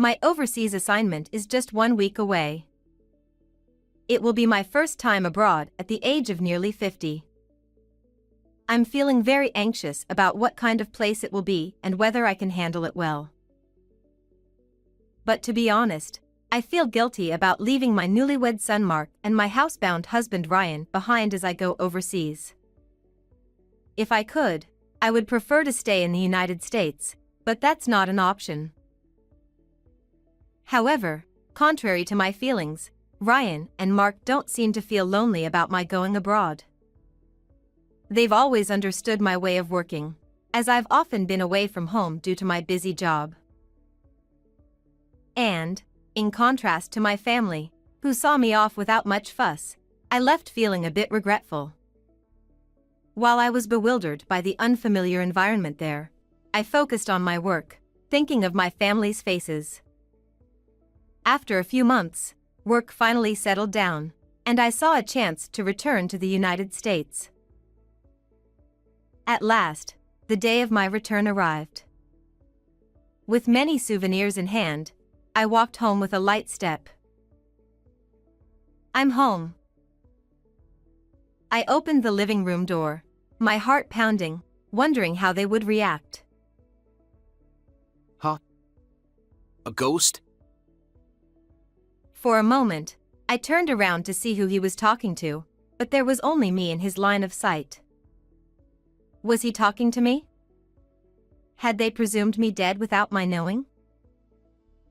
My overseas assignment is just 1 week away. It will be my first time abroad at the age of nearly 50. I'm feeling very anxious about what kind of place it will be and whether I can handle it well. But to be honest, I feel guilty about leaving my newlywed son Mark and my housebound husband Ryan behind as I go overseas. If I could, I would prefer to stay in the United States, but that's not an option. However, contrary to my feelings, Ryan and Mark don't seem to feel lonely about my going abroad. They've always understood my way of working, as I've often been away from home due to my busy job. And, in contrast to my family, who saw me off without much fuss, I left feeling a bit regretful. While I was bewildered by the unfamiliar environment there, I focused on my work, thinking of my family's faces. After a few months, work finally settled down, and I saw a chance to return to the United States. At last, the day of my return arrived. With many souvenirs in hand, I walked home with a light step. I'm home. I opened the living room door, my heart pounding, wondering how they would react. Huh? A ghost? For a moment, I turned around to see who he was talking to, but there was only me in his line of sight. Was he talking to me? Had they presumed me dead without my knowing?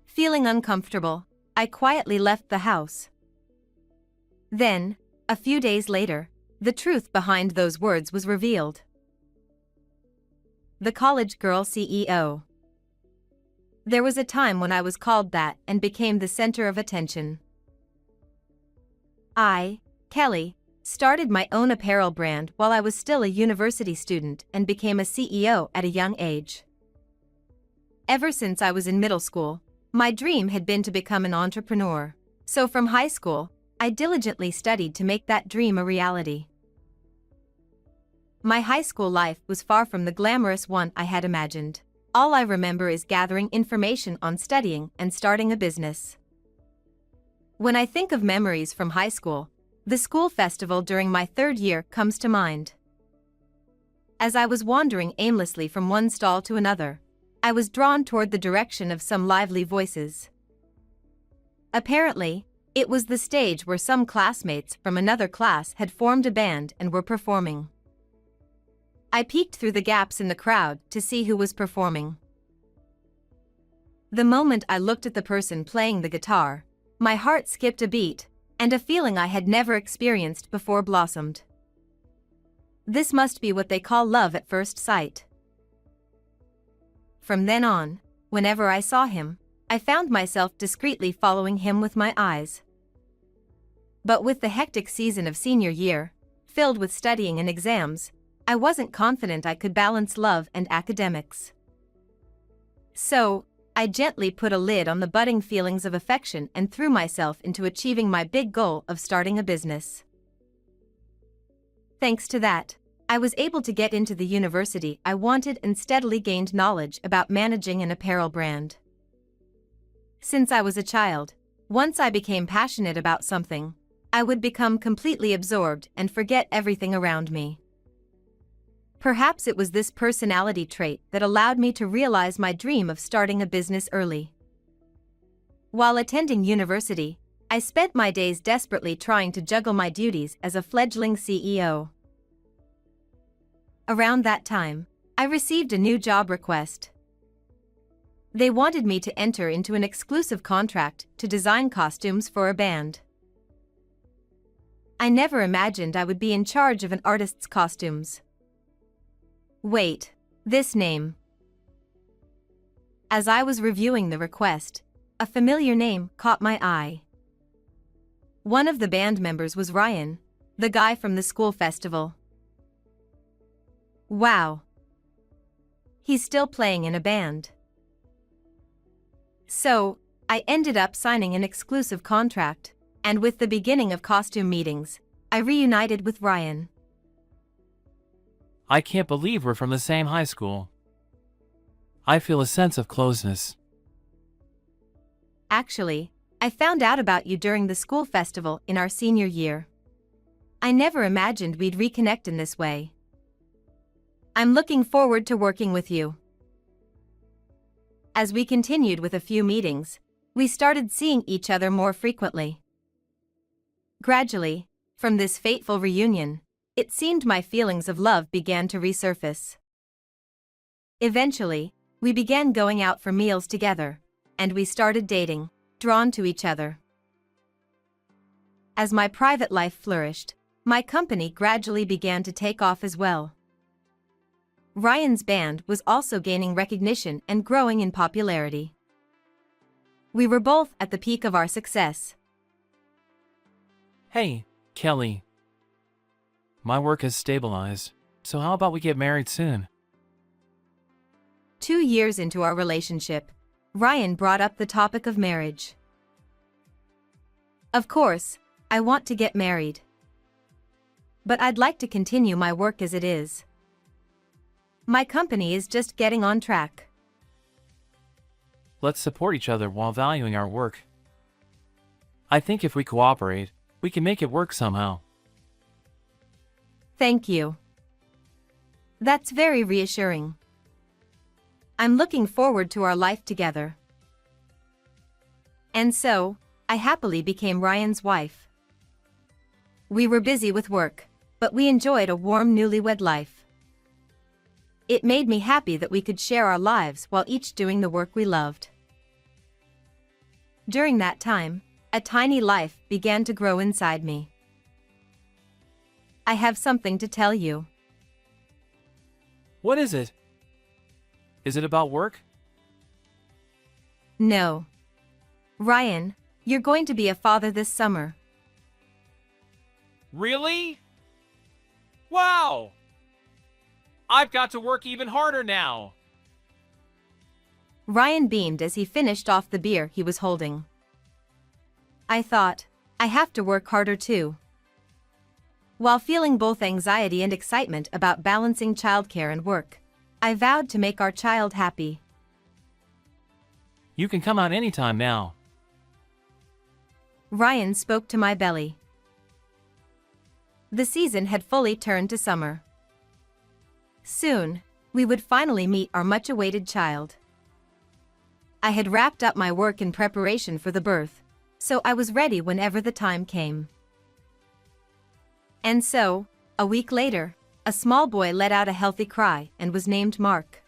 Feeling uncomfortable, I quietly left the house. Then, a few days later, the truth behind those words was revealed. The college girl CEO. There was a time when I was called that and became the center of attention. I, Kelly, started my own apparel brand while I was still a university student and became a CEO at a young age. Ever since I was in middle school, my dream had been to become an entrepreneur, so from high school, I diligently studied to make that dream a reality. My high school life was far from the glamorous one I had imagined. All I remember is gathering information on studying and starting a business. When I think of memories from high school, the school festival during my 3rd year comes to mind. As I was wandering aimlessly from one stall to another, I was drawn toward the direction of some lively voices. Apparently, it was the stage where some classmates from another class had formed a band and were performing. I peeked through the gaps in the crowd to see who was performing. The moment I looked at the person playing the guitar, my heart skipped a beat, and a feeling I had never experienced before blossomed. This must be what they call love at first sight. From then on, whenever I saw him, I found myself discreetly following him with my eyes. But with the hectic season of senior year, filled with studying and exams, I wasn't confident I could balance love and academics. So, I gently put a lid on the budding feelings of affection and threw myself into achieving my big goal of starting a business. Thanks to that, I was able to get into the university I wanted and steadily gained knowledge about managing an apparel brand. Since I was a child, once I became passionate about something, I would become completely absorbed and forget everything around me. Perhaps it was this personality trait that allowed me to realize my dream of starting a business early. While attending university, I spent my days desperately trying to juggle my duties as a fledgling CEO. Around that time, I received a new job request. They wanted me to enter into an exclusive contract to design costumes for a band. I never imagined I would be in charge of an artist's costumes. Wait, this name. As I was reviewing the request, a familiar name caught my eye. One of the band members was Ryan, the guy from the school festival. Wow. He's still playing in a band. So, I ended up signing an exclusive contract, and with the beginning of costume meetings, I reunited with Ryan. I can't believe we're from the same high school. I feel a sense of closeness. Actually, I found out about you during the school festival in our senior year. I never imagined we'd reconnect in this way. I'm looking forward to working with you. As we continued with a few meetings, we started seeing each other more frequently. Gradually, from this fateful reunion, it seemed my feelings of love began to resurface. Eventually, we began going out for meals together, and we started dating, drawn to each other. As my private life flourished, my company gradually began to take off as well. Ryan's band was also gaining recognition and growing in popularity. We were both at the peak of our success. Hey, Kelly. My work has stabilized, so how about we get married soon? 2 years into our relationship, Ryan brought up the topic of marriage. Of course, I want to get married. But I'd like to continue my work as it is. My company is just getting on track. Let's support each other while valuing our work. I think if we cooperate, we can make it work somehow. Thank you. That's very reassuring. I'm looking forward to our life together. And so, I happily became Ryan's wife. We were busy with work, but we enjoyed a warm newlywed life. It made me happy that we could share our lives while each doing the work we loved. During that time, a tiny life began to grow inside me. I have something to tell you. What is it? Is it about work? No. Ryan, you're going to be a father this summer. Really? Wow! I've got to work even harder now. Ryan beamed as he finished off the beer he was holding. I thought, I have to work harder too. While feeling both anxiety and excitement about balancing childcare and work, I vowed to make our child happy. You can come out anytime now. Ryan spoke to my belly. The season had fully turned to summer. Soon, we would finally meet our much-awaited child. I had wrapped up my work in preparation for the birth, so I was ready whenever the time came. And so, a week later, a small boy let out a healthy cry and was named Mark.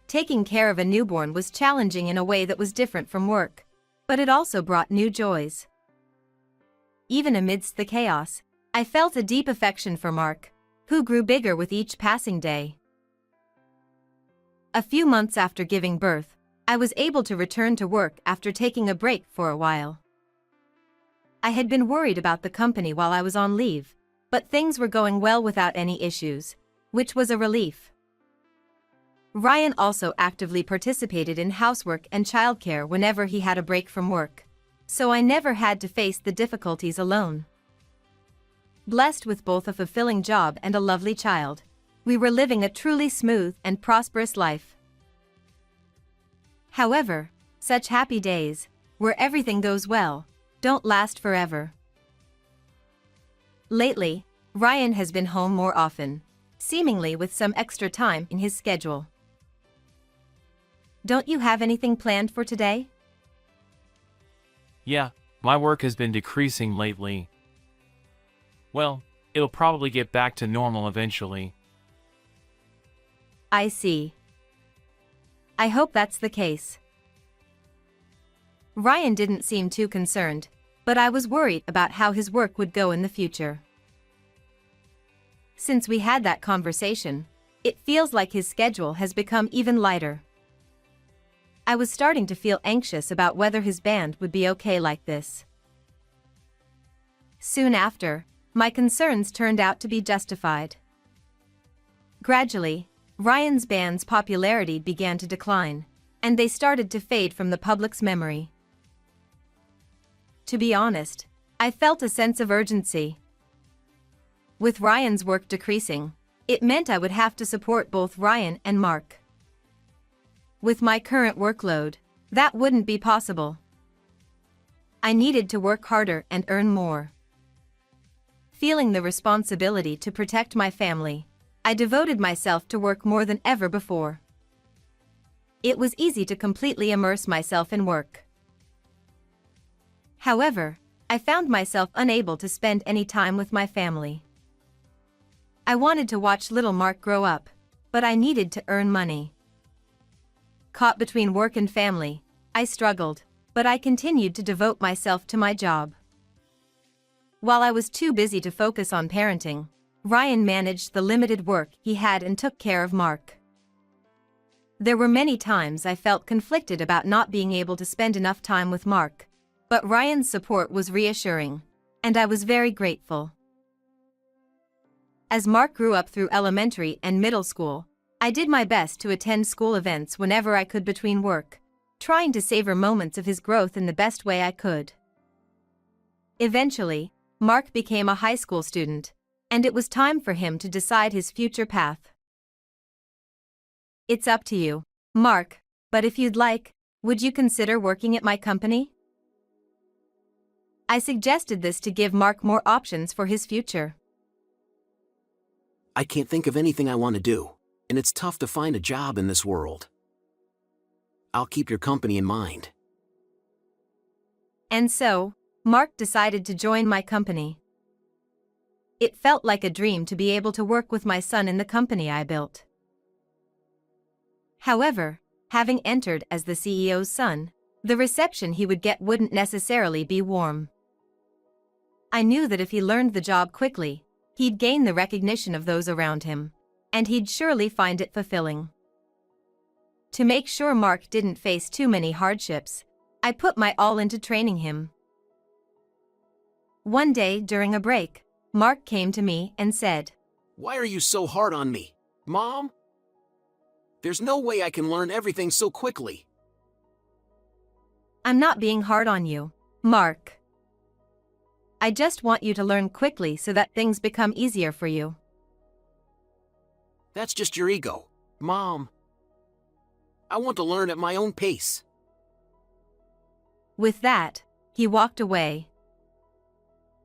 Taking care of a newborn was challenging in a way that was different from work, but it also brought new joys. Even amidst the chaos, I felt a deep affection for Mark, who grew bigger with each passing day. A few months after giving birth, I was able to return to work after taking a break for a while. I had been worried about the company while I was on leave, but things were going well without any issues, which was a relief. Ryan also actively participated in housework and childcare whenever he had a break from work, so I never had to face the difficulties alone. Blessed with both a fulfilling job and a lovely child, we were living a truly smooth and prosperous life. However, such happy days, where everything goes well, don't last forever. Lately, Ryan has been home more often, seemingly with some extra time in his schedule. Don't you have anything planned for today? Yeah, my work has been decreasing lately. Well, it'll probably get back to normal eventually. I see. I hope that's the case. Ryan didn't seem too concerned, but I was worried about how his work would go in the future. Since we had that conversation, it feels like his schedule has become even lighter. I was starting to feel anxious about whether his band would be okay like this. Soon after, my concerns turned out to be justified. Gradually, Ryan's band's popularity began to decline, and they started to fade from the public's memory. To be honest, I felt a sense of urgency. With Ryan's work decreasing, it meant I would have to support both Ryan and Mark. With my current workload, That wouldn't be possible. I needed to work harder and earn more. Feeling the responsibility to protect my family, I devoted myself to work more than ever before. It was easy to completely immerse myself in work. However, I found myself unable to spend any time with my family. I wanted to watch little Mark grow up, but I needed to earn money. Caught between work and family, I struggled, but I continued to devote myself to my job. While I was too busy to focus on parenting, Ryan managed the limited work he had and took care of Mark. There were many times I felt conflicted about not being able to spend enough time with Mark, but Ryan's support was reassuring, and I was very grateful. As Mark grew up through elementary and middle school, I did my best to attend school events whenever I could between work, trying to savor moments of his growth in the best way I could. Eventually, Mark became a high school student, and it was time for him to decide his future path. It's up to you, Mark, but if you'd like, would you consider working at my company? I suggested this to give Mark more options for his future. I can't think of anything I want to do, and it's tough to find a job in this world. I'll keep your company in mind. And so, Mark decided to join my company. It felt like a dream to be able to work with my son in the company I built. However, having entered as the CEO's son, the reception he would get wouldn't necessarily be warm. I knew that if he learned the job quickly, he'd gain the recognition of those around him, and he'd surely find it fulfilling. To make sure Mark didn't face too many hardships, I put my all into training him. One day during a break, Mark came to me and said, Why are you so hard on me, Mom? There's no way I can learn everything so quickly. I'm not being hard on you, Mark. I just want you to learn quickly so that things become easier for you. That's just your ego, Mom. I want to learn at my own pace. With that, he walked away.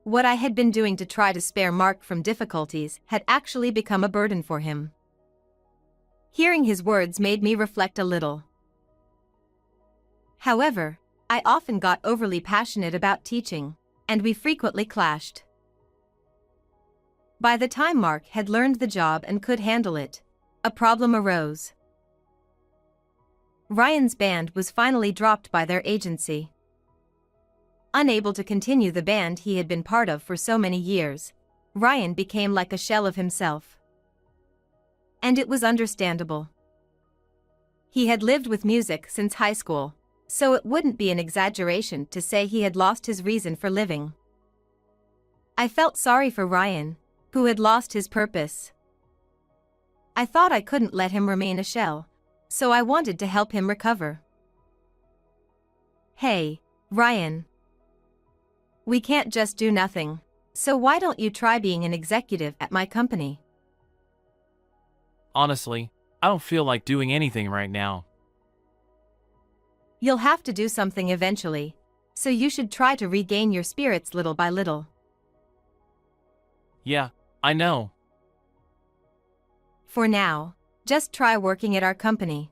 What I had been doing to try to spare Mark from difficulties had actually become a burden for him. Hearing his words made me reflect a little. However, I often got overly passionate about teaching, and we frequently clashed. By the time Mark had learned the job and could handle it, a problem arose. Ryan's band was finally dropped by their agency. Unable to continue the band he had been part of for so many years, Ryan became like a shell of himself. And it was understandable. He had lived with music since high school, so it wouldn't be an exaggeration to say he had lost his reason for living. I felt sorry for Ryan, who had lost his purpose. I thought I couldn't let him remain a shell, so I wanted to help him recover. Hey, Ryan. We can't just do nothing, so why don't you try being an executive at my company? Honestly, I don't feel like doing anything right now. You'll have to do something eventually, so you should try to regain your spirits little by little. Yeah, I know. For now, just try working at our company.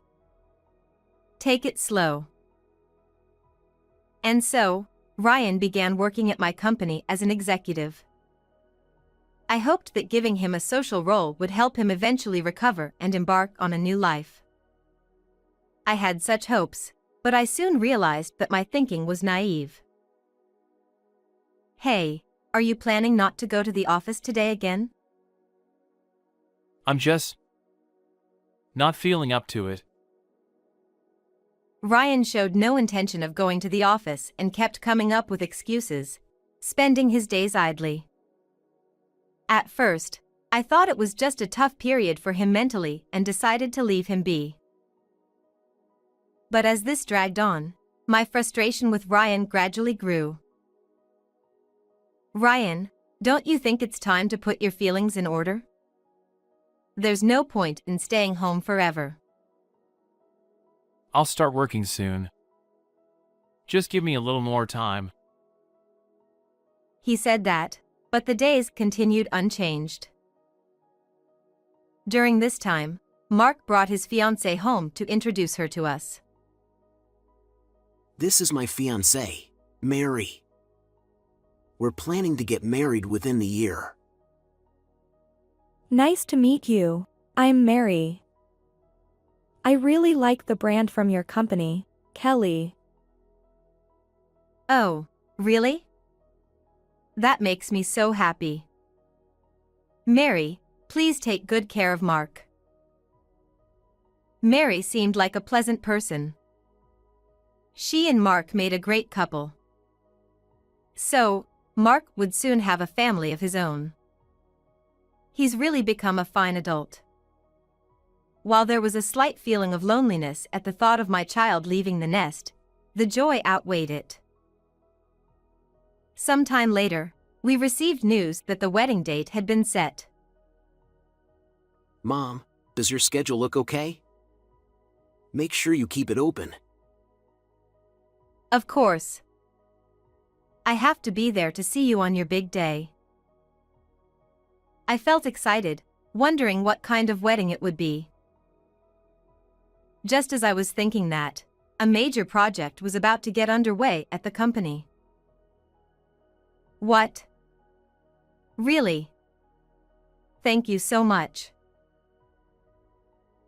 Take it slow. And so, Ryan began working at my company as an executive. I hoped that giving him a social role would help him eventually recover and embark on a new life. I had such hopes, but I soon realized that my thinking was naive. Hey, are you planning not to go to the office today again? I'm just not feeling up to it. Ryan showed no intention of going to the office and kept coming up with excuses, spending his days idly. At first, I thought it was just a tough period for him mentally and decided to leave him be. But as this dragged on, my frustration with Ryan gradually grew. Ryan, don't you think it's time to put your feelings in order? There's no point in staying home forever. I'll start working soon. Just give me a little more time. He said that, but the days continued unchanged. During this time, Mark brought his fiancée home to introduce her to us. This is my fiancée, Mary. We're planning to get married within the year. Nice to meet you. I'm Mary. I really like the brand from your company, Kelly. Oh, really? That makes me so happy. Mary, please take good care of Mark. Mary seemed like a pleasant person. She and Mark made a great couple. So, Mark would soon have a family of his own. He's really become a fine adult. While there was a slight feeling of loneliness at the thought of my child leaving the nest, the joy outweighed it. Sometime later, we received news that the wedding date had been set. Mom, does your schedule look okay? Make sure you keep it open. Of course. I have to be there to see you on your big day. I felt excited, wondering what kind of wedding it would be. Just as I was thinking that, a major project was about to get underway at the company. What? Really? Thank you so much.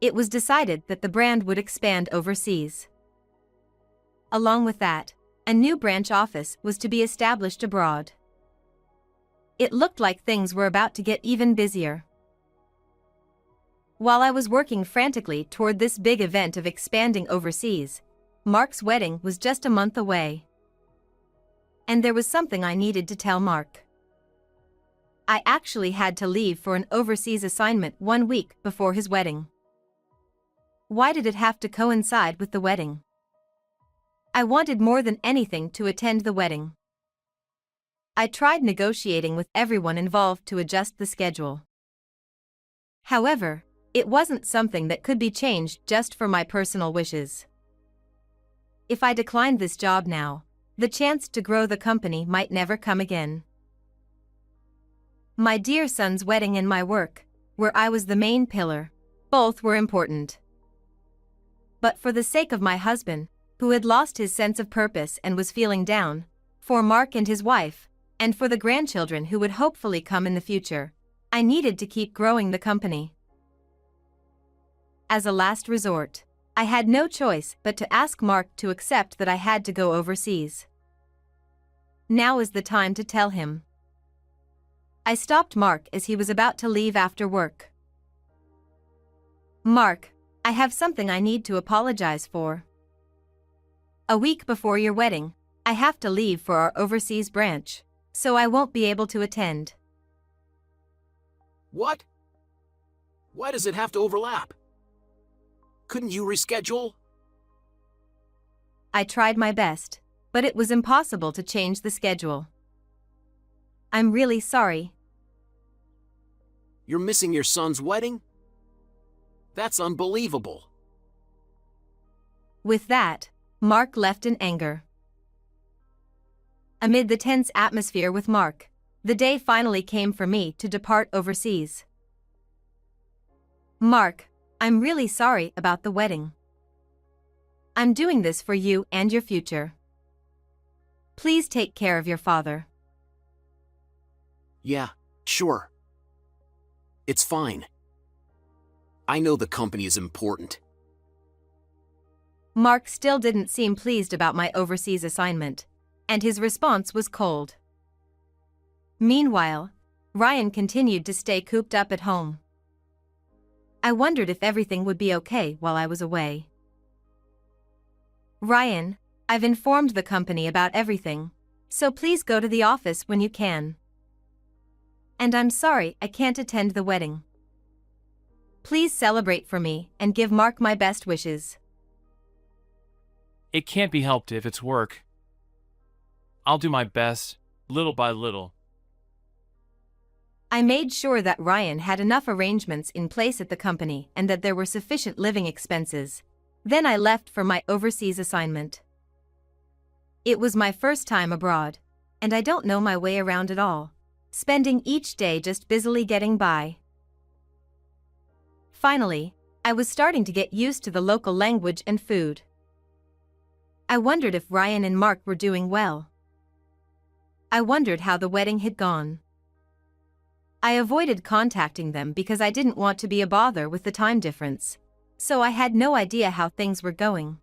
It was decided that the brand would expand overseas. Along with that, a new branch office was to be established abroad. It looked like things were about to get even busier. While I was working frantically toward this big event of expanding overseas, Mark's wedding was just a month away. And there was something I needed to tell Mark. I actually had to leave for an overseas assignment 1 week before his wedding. Why did it have to coincide with the wedding? I wanted more than anything to attend the wedding. I tried negotiating with everyone involved to adjust the schedule. However, it wasn't something that could be changed just for my personal wishes. If I declined this job now, the chance to grow the company might never come again. My dear son's wedding and my work, where I was the main pillar, both were important. But for the sake of my husband, who had lost his sense of purpose and was feeling down, for Mark and his wife, and for the grandchildren who would hopefully come in the future, I needed to keep growing the company. As a last resort, I had no choice but to ask Mark to accept that I had to go overseas. Now is the time to tell him. I stopped Mark as he was about to leave after work. Mark, I have something I need to apologize for. A week before your wedding, I have to leave for our overseas branch, so I won't be able to attend. What? Why does it have to overlap? Couldn't you reschedule? I tried my best, but it was impossible to change the schedule. I'm really sorry. You're missing your son's wedding? That's unbelievable. With that, Mark left in anger. Amid the tense atmosphere with Mark, the day finally came for me to depart overseas. Mark, I'm really sorry about the wedding. I'm doing this for you and your future. Please take care of your father. Yeah, sure. It's fine. I know the company is important. Mark still didn't seem pleased about my overseas assignment, and his response was cold. Meanwhile, Ryan continued to stay cooped up at home. I wondered if everything would be okay while I was away. Ryan, I've informed the company about everything, so please go to the office when you can. And I'm sorry I can't attend the wedding. Please celebrate for me and give Mark my best wishes. It can't be helped if it's work. I'll do my best, little by little. I made sure that Ryan had enough arrangements in place at the company and that there were sufficient living expenses. Then I left for my overseas assignment. It was my first time abroad, and I don't know my way around at all, spending each day just busily getting by. Finally, I was starting to get used to the local language and food. I wondered if Ryan and Mark were doing well. I wondered how the wedding had gone. I avoided contacting them because I didn't want to be a bother with the time difference, so I had no idea how things were going.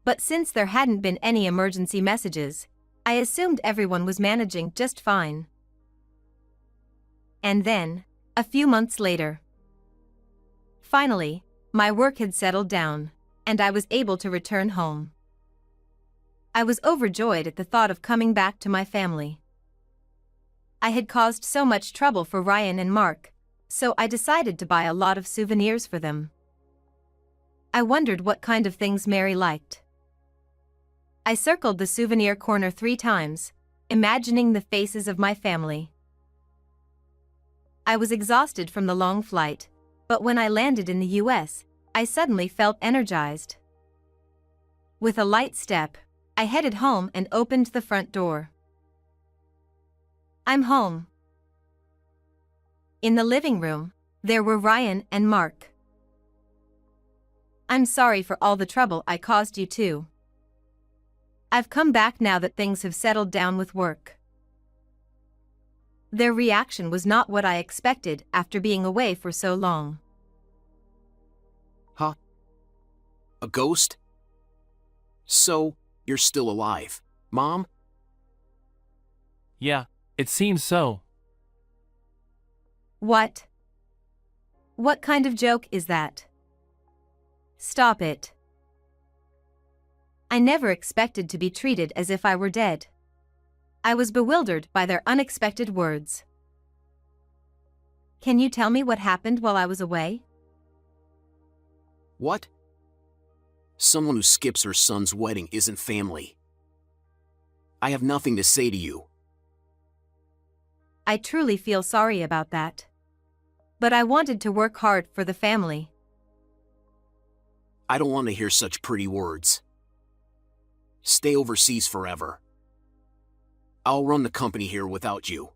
But since there hadn't been any emergency messages, I assumed everyone was managing just fine. And then, a few months later, finally, my work had settled down, and I was able to return home. I was overjoyed at the thought of coming back to my family. I had caused so much trouble for Ryan and Mark, so I decided to buy a lot of souvenirs for them. I wondered what kind of things Mary liked. I circled the souvenir corner 3 times, imagining the faces of my family. I was exhausted from the long flight, but when I landed in the US, I suddenly felt energized. With a light step, I headed home and opened the front door. I'm home. In the living room, there were Ryan and Mark. I'm sorry for all the trouble I caused you too. I've come back now that things have settled down with work. Their reaction was not what I expected after being away for so long. Huh? A ghost? So, you're still alive, Mom? Yeah, it seems so. What? What kind of joke is that? Stop it. I never expected to be treated as if I were dead. I was bewildered by their unexpected words. Can you tell me what happened while I was away? What? Someone who skips her son's wedding isn't family. I have nothing to say to you. I truly feel sorry about that. But I wanted to work hard for the family. I don't want to hear such pretty words. Stay overseas forever. I'll run the company here without you.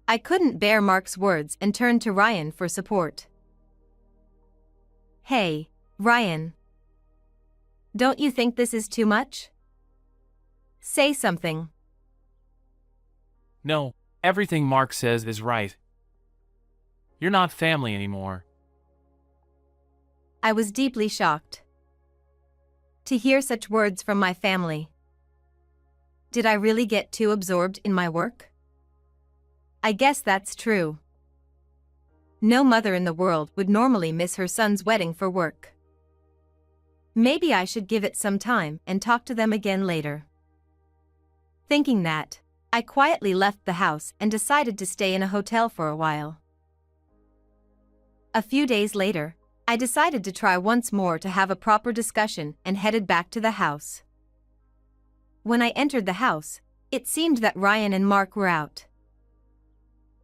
I couldn't bear Mark's words and turned to Ryan for support. Hey, Ryan. Don't you think this is too much? Say something. No, everything Mark says is right. You're not family anymore. I was deeply shocked to hear such words from my family. Did I really get too absorbed in my work? I guess that's true. No mother in the world would normally miss her son's wedding for work. Maybe I should give it some time and talk to them again later. Thinking that, I quietly left the house and decided to stay in a hotel for a while. A few days later, I decided to try once more to have a proper discussion and headed back to the house. When I entered the house, it seemed that Ryan and Mark were out.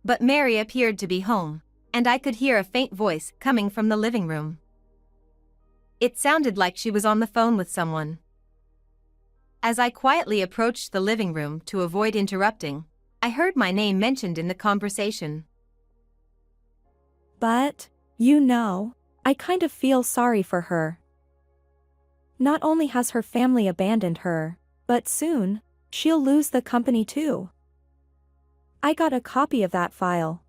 But Mary appeared to be home, and I could hear a faint voice coming from the living room. It sounded like she was on the phone with someone. As I quietly approached the living room to avoid interrupting, I heard my name mentioned in the conversation. But, I kind of feel sorry for her. Not only has her family abandoned her, but soon, she'll lose the company too. I got a copy of that file.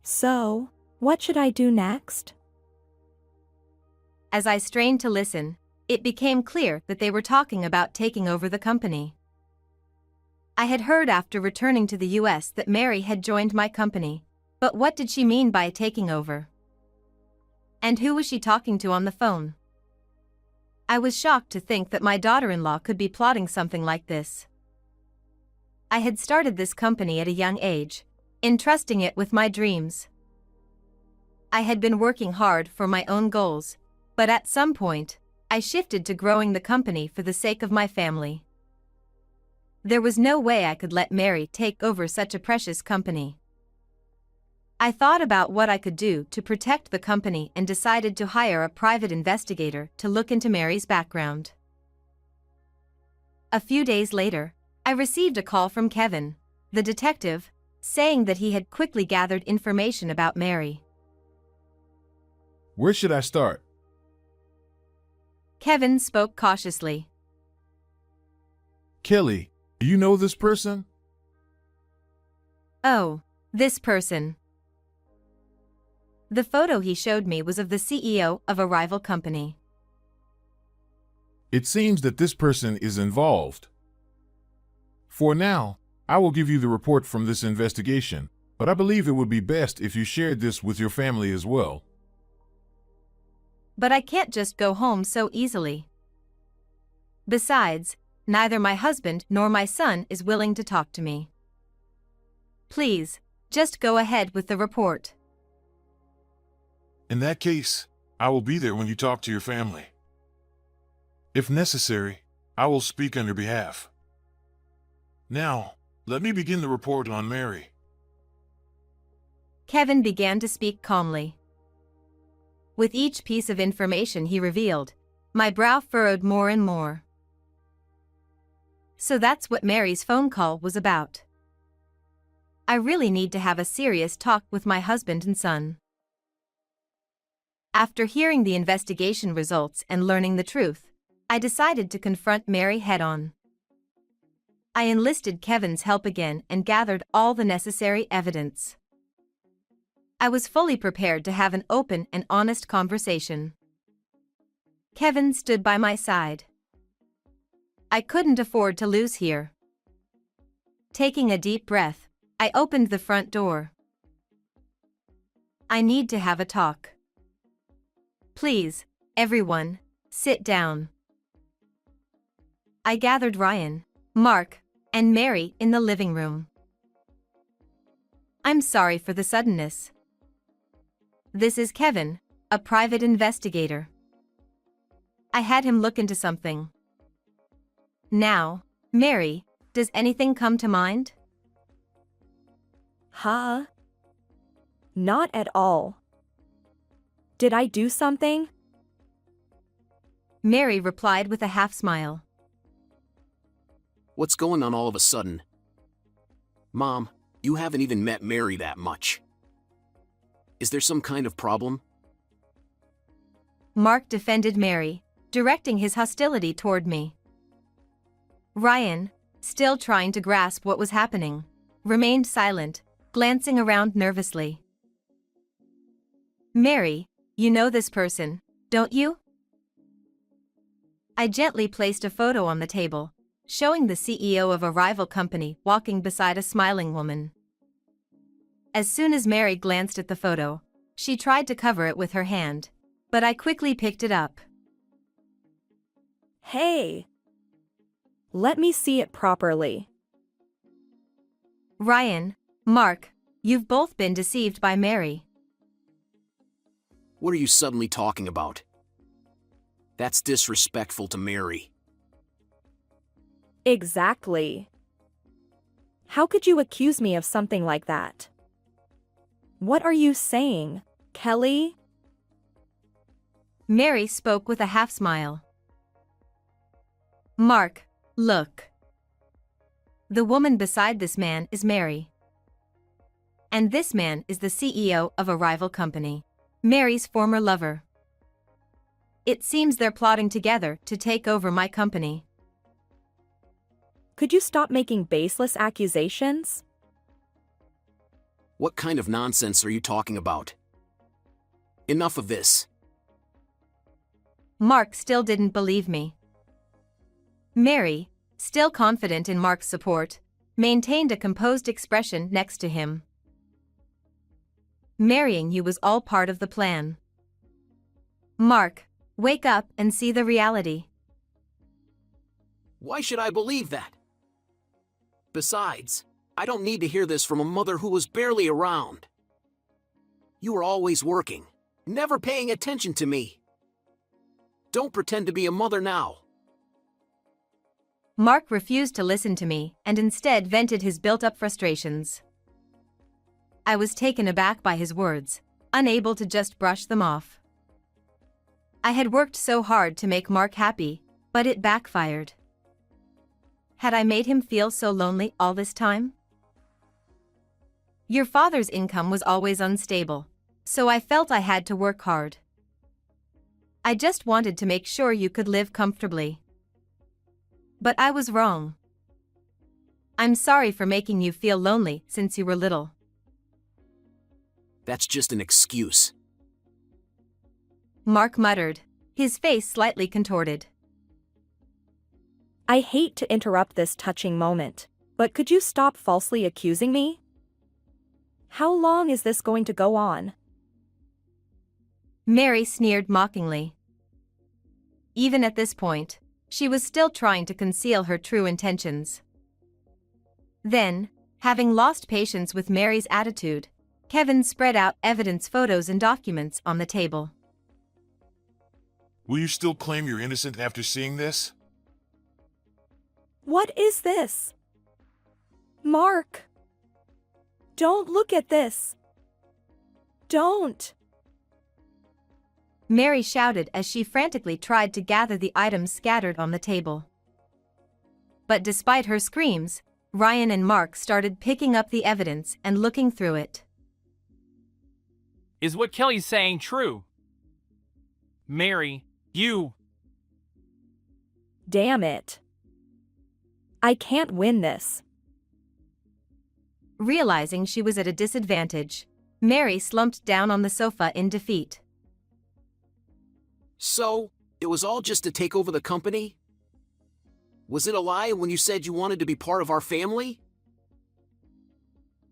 So, what should I do next? As I strained to listen, it became clear that they were talking about taking over the company. I had heard after returning to the US that Mary had joined my company, but what did she mean by taking over? And who was she talking to on the phone? I was shocked to think that my daughter-in-law could be plotting something like this. I had started this company at a young age, entrusting it with my dreams. I had been working hard for my own goals, but at some point, I shifted to growing the company for the sake of my family. There was no way I could let Mary take over such a precious company. I thought about what I could do to protect the company and decided to hire a private investigator to look into Mary's background. A few days later, I received a call from Kevin, the detective, saying that he had quickly gathered information about Mary. Where should I start? Kevin spoke cautiously. Kelly, do you know this person? Oh, this person. The photo he showed me was of the CEO of a rival company. It seems that this person is involved. For now, I will give you the report from this investigation, but I believe it would be best if you shared this with your family as well. But I can't just go home so easily. Besides, neither my husband nor my son is willing to talk to me. Please, just go ahead with the report. In that case, I will be there when you talk to your family. If necessary, I will speak on your behalf. Now, let me begin the report on Mary. Kevin began to speak calmly. With each piece of information he revealed, my brow furrowed more and more. So that's what Mary's phone call was about. I really need to have a serious talk with my husband and son. After hearing the investigation results and learning the truth, I decided to confront Mary head-on. I enlisted Kevin's help again and gathered all the necessary evidence. I was fully prepared to have an open and honest conversation. Kevin stood by my side. I couldn't afford to lose here. Taking a deep breath, I opened the front door. I need to have a talk. Please, everyone, sit down. I gathered Ryan, Mark, and Mary in the living room. I'm sorry for the suddenness. This is Kevin, a private investigator. I had him look into something. Now, Mary, does anything come to mind? Huh? Not at all. Did I do something? Mary replied with a half smile. What's going on all of a sudden? Mom, you haven't even met Mary that much. Is there some kind of problem? Mark defended Mary, directing his hostility toward me. Ryan, still trying to grasp what was happening, remained silent, glancing around nervously. Mary, you know this person, don't you? I gently placed a photo on the table, showing the CEO of a rival company walking beside a smiling woman. As soon as Mary glanced at the photo, she tried to cover it with her hand, but I quickly picked it up. Hey! Let me see it properly. Ryan, Mark, you've both been deceived by Mary. What are you suddenly talking about? That's disrespectful to Mary. Exactly. How could you accuse me of something like that? What are you saying, Kelly? Mary spoke with a half smile. Mark, look. The woman beside this man is Mary. And this man is the CEO of a rival company, Mary's former lover. It seems they're plotting together to take over my company. Could you stop making baseless accusations? What kind of nonsense are you talking about? Enough of this. Mark still didn't believe me. Mary, still confident in Mark's support, maintained a composed expression next to him. Marrying you was all part of the plan. Mark, wake up and see the reality. Why should I believe that? Besides, I don't need to hear this from a mother who was barely around. You were always working, never paying attention to me. Don't pretend to be a mother now. Mark refused to listen to me and instead vented his built-up frustrations. I was taken aback by his words, unable to just brush them off. I had worked so hard to make Mark happy, but it backfired. Had I made him feel so lonely all this time? Your father's income was always unstable, so I felt I had to work hard. I just wanted to make sure you could live comfortably. But I was wrong. I'm sorry for making you feel lonely since you were little. That's just an excuse. Mark muttered, his face slightly contorted. I hate to interrupt this touching moment, but could you stop falsely accusing me? How long is this going to go on? Mary sneered mockingly. Even at this point, she was still trying to conceal her true intentions. Then, having lost patience with Mary's attitude, Kevin spread out evidence, photos, and documents on the table. Will you still claim you're innocent after seeing this? What is this? Mark! Don't look at this! Don't! Mary shouted as she frantically tried to gather the items scattered on the table. But despite her screams, Ryan and Mark started picking up the evidence and looking through it. Is what Kelly's saying true? Mary, you... Damn it. I can't win this. Realizing she was at a disadvantage, Mary slumped down on the sofa in defeat. So, it was all just to take over the company? Was it a lie when you said you wanted to be part of our family?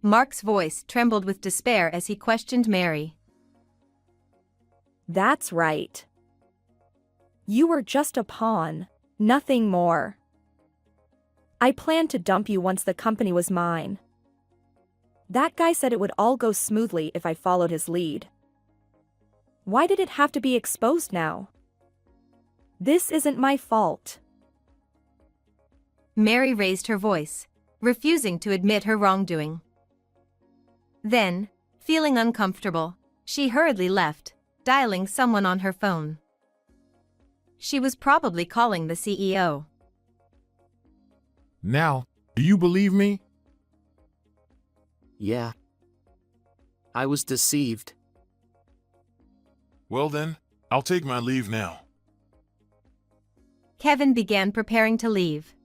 Mark's voice trembled with despair as he questioned Mary. That's right. You were just a pawn, nothing more. I planned to dump you once the company was mine. That guy said it would all go smoothly if I followed his lead. Why did it have to be exposed now? This isn't my fault. Mary raised her voice, refusing to admit her wrongdoing. Then, feeling uncomfortable, she hurriedly left, dialing someone on her phone. She was probably calling the CEO. Now, do you believe me? Yeah. I was deceived. Well then, I'll take my leave now. Kevin began preparing to leave.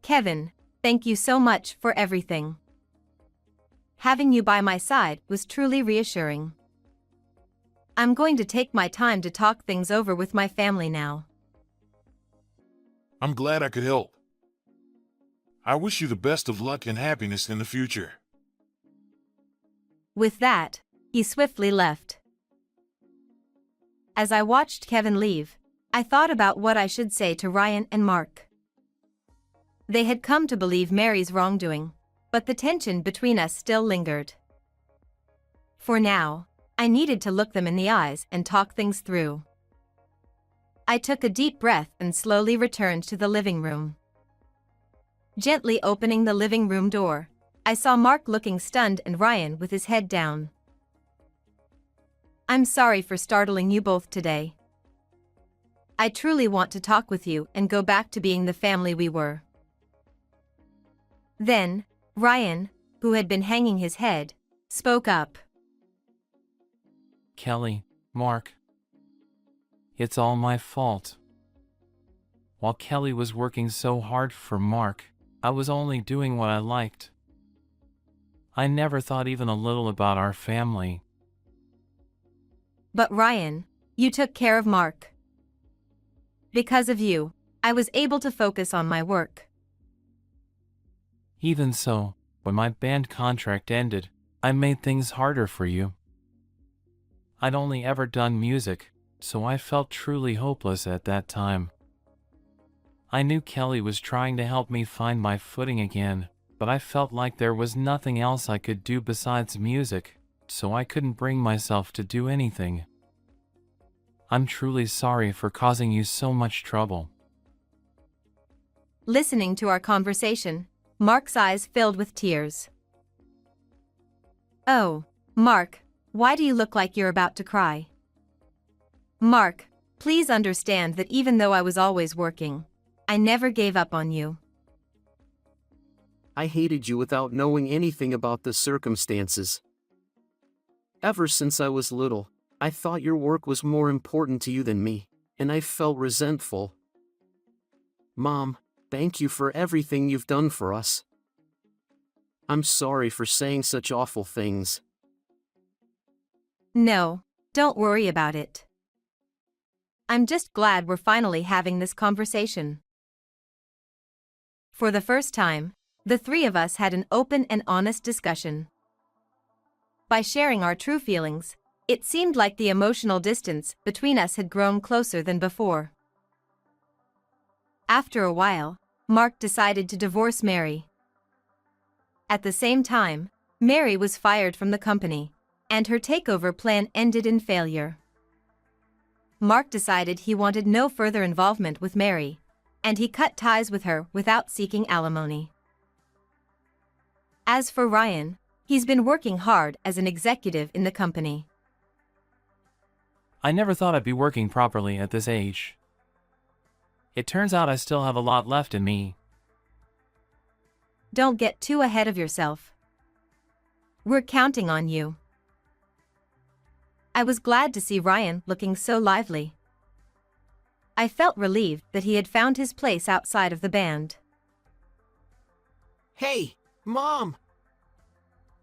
Kevin, thank you so much for everything. Having you by my side was truly reassuring. I'm going to take my time to talk things over with my family now. I'm glad I could help. I wish you the best of luck and happiness in the future. With that, he swiftly left. As I watched Kevin leave, I thought about what I should say to Ryan and Mark. They had come to believe Mary's wrongdoing, but the tension between us still lingered. For now, I needed to look them in the eyes and talk things through. I took a deep breath and slowly returned to the living room. Gently opening the living room door, I saw Mark looking stunned and Ryan with his head down. I'm sorry for startling you both today. I truly want to talk with you and go back to being the family we were. Then, Ryan, who had been hanging his head, spoke up. Kelly, Mark. It's all my fault. While Kelly was working so hard for Mark, I was only doing what I liked. I never thought even a little about our family. But Ryan, you took care of Mark. Because of you, I was able to focus on my work. Even so, when my band contract ended, I made things harder for you. I'd only ever done music, so I felt truly hopeless at that time. I knew Kelly was trying to help me find my footing again, but I felt like there was nothing else I could do besides music, so I couldn't bring myself to do anything. I'm truly sorry for causing you so much trouble. Listening to our conversation, Mark's eyes filled with tears. Oh, Mark, why do you look like you're about to cry? Mark, please understand that even though I was always working, I never gave up on you. I hated you without knowing anything about the circumstances. Ever since I was little, I thought your work was more important to you than me, and I felt resentful. Mom, thank you for everything you've done for us. I'm sorry for saying such awful things. No, don't worry about it. I'm just glad we're finally having this conversation. For the first time, the three of us had an open and honest discussion. By sharing our true feelings, it seemed like the emotional distance between us had grown closer than before. After a while, Mark decided to divorce Mary. At the same time, Mary was fired from the company, and her takeover plan ended in failure. Mark decided he wanted no further involvement with Mary, and he cut ties with her without seeking alimony. As for Ryan, he's been working hard as an executive in the company. I never thought I'd be working properly at this age. It turns out I still have a lot left in me. Don't get too ahead of yourself. We're counting on you. I was glad to see Ryan looking so lively. I felt relieved that he had found his place outside of the band. Hey, Mom!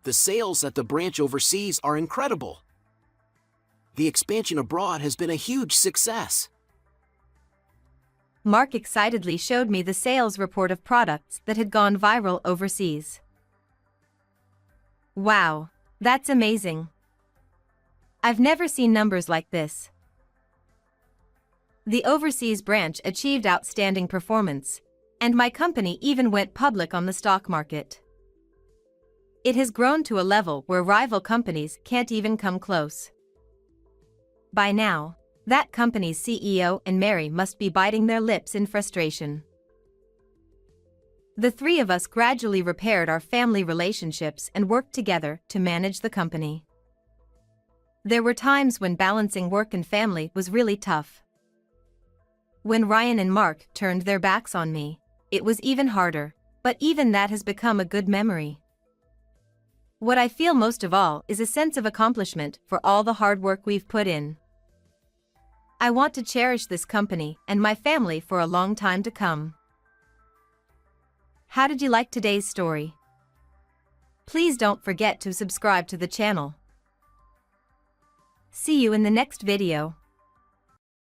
The sales at the branch overseas are incredible. The expansion abroad has been a huge success. Mark excitedly showed me the sales report of products that had gone viral overseas. Wow, that's amazing. I've never seen numbers like this. The overseas branch achieved outstanding performance, and my company even went public on the stock market. It has grown to a level where rival companies can't even come close. By now, that company's CEO and Mary must be biting their lips in frustration. The three of us gradually repaired our family relationships and worked together to manage the company. There were times when balancing work and family was really tough. When Ryan and Mark turned their backs on me, it was even harder, but even that has become a good memory. What I feel most of all is a sense of accomplishment for all the hard work we've put in. I want to cherish this company and my family for a long time to come. How did you like today's story? Please don't forget to subscribe to the channel. See you in the next video.